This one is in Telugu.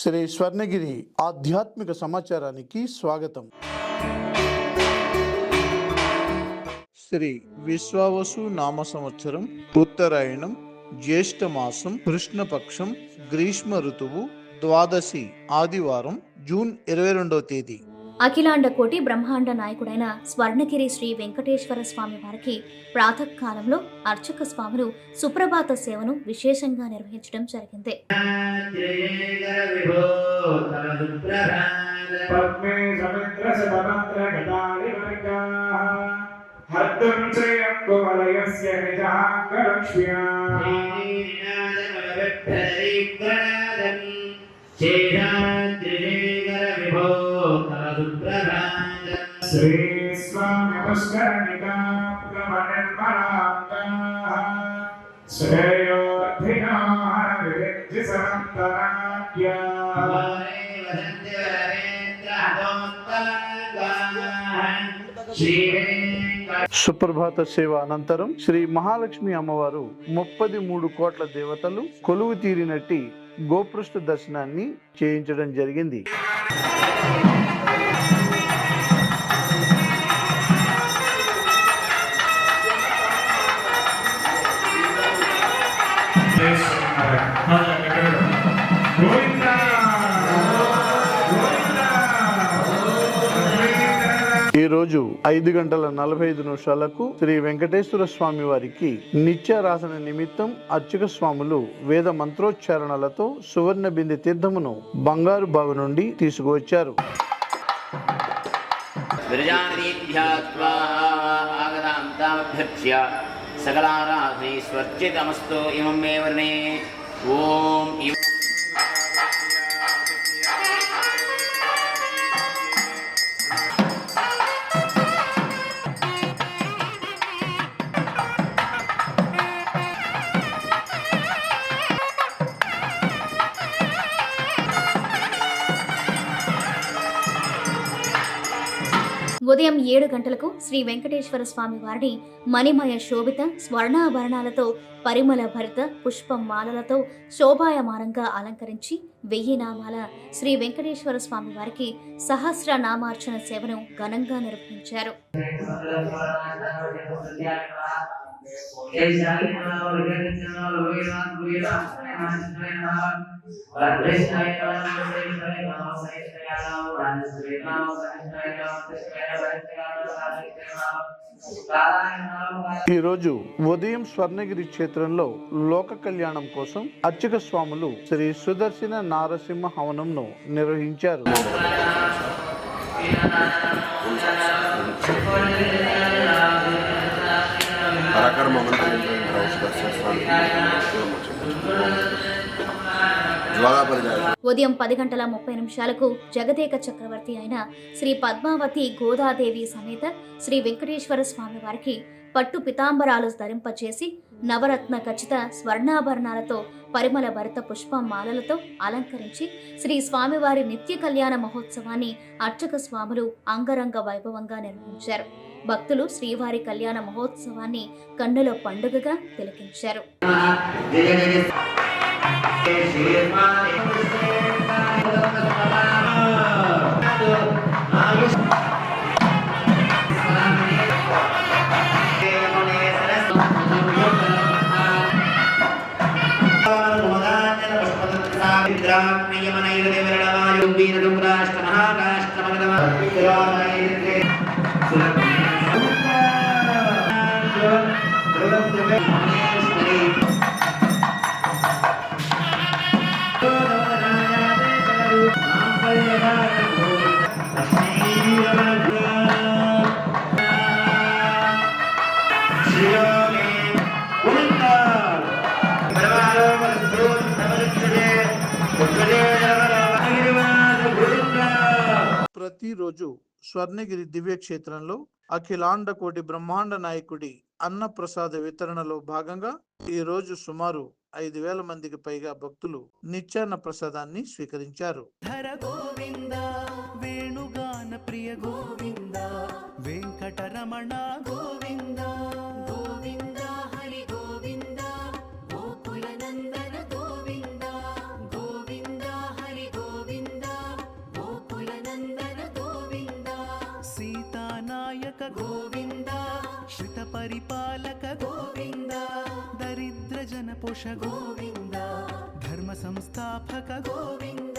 శ్రీ స్వర్ణగిరి ఆధ్యాత్మిక సమాచారానికి స్వాగతం. శ్రీ విశ్వావసు నామ సంవత్సరం, ఉత్తరాయణం, జ్యేష్ఠ మాసం, కృష్ణపక్షం, గ్రీష్మ ఋతువు, ద్వాదశి ఆదివారం, జూన్ 22వ తేదీ. అఖిలాండ కోటి బ్రహ్మాండ నాయకుడైన స్వర్ణగిరి శ్రీ వెంకటేశ్వర స్వామి వారికి ప్రాతకాలంలో అర్చక స్వాములు సుప్రభాత సేవను విశేషంగా నిర్వహించడం జరిగింది. శ్రీ స్వామి పుష్కరణికా ప్రమణిర్మణాంగాః శ్రేయోర్థినో హరవిరిజ్జి సమస్తనాట్యాః సుప్రభాత సేవ అనంతరం శ్రీ మహాలక్ష్మి అమ్మవారు 33 కోట్ల దేవతలు కొలువు తీరినట్టి గోపృష్ఠ దర్శనాన్ని చేయించడం జరిగింది. ఈ రోజు 5:45 శ్రీ వెంకటేశ్వర స్వామి వారికి నిత్యారాసన నిమిత్తం అర్చక స్వాములు వేద మంత్రోచ్చారణలతో సువర్ణ బిందె తీర్థమును బంగారు బావి నుండి తీసుకువచ్చారు. సకలారాధనీస్వర్చితమస్తు ఇమం మే వర్ణే. ఓం ఉదయం 7 గంటలకు శ్రీ వెంకటేశ్వర స్వామి వారిని మణిమయ శోభిత స్వర్ణాభరణాలతో పరిమళ భరిత పుష్పం మాలలతో శోభాయమానంగా అలంకరించి 1000 నామాల శ్రీ వెంకటేశ్వర స్వామి వారికి సహస్ర నామార్చన సేవను ఘనంగా నిర్వహించారు. ఈ రోజు ఉదయం స్వర్ణగిరి క్షేత్రంలో లోక కళ్యాణం కోసం అర్చక స్వాములు శ్రీ సుదర్శన నారసింహ హవనంను నిర్వహించారు. ఉదయం 10:30 జగదేక చక్రవర్తి అయిన శ్రీ పద్మావతి గోదాదేవి సమేత శ్రీ వెంకటేశ్వర స్వామి వారికి పట్టు పితాంబరాలు ధరింపచేసి నవరత్న ఖచ్చిత స్వర్ణాభరణాలతో పరిమళ భరిత పుష్పమాలలతో అలంకరించి శ్రీ స్వామివారి నిత్య కళ్యాణ మహోత్సవాన్ని అర్చక స్వాములు అంగరంగ వైభవంగా నిర్వహించారు. భక్తులు శ్రీవారి కళ్యాణ మహోత్సవాన్ని కన్నుల పండుగగా తిలకించారు. ప్రతిరోజు స్వర్ణగిరి దివ్యక్షేత్రంలో అఖిలాండ కోటి బ్రహ్మాండ నాయకుడి అన్న ప్రసాద వితరణలో భాగంగా ఈ రోజు సుమారు 5,000 మందికి పైగా భక్తులు నిత్యాన్న ప్రసాదాన్ని స్వీకరించారు. వెంకటరమణ గోవింద గోవింద హరి గోవింద గోకుల నందన గోవింద గోవింద హరి గోవింద. పరిపాలక గోవింద, దరిద్ర జన పోష గోవింద, ధర్మ సంస్థాపక గోవింద,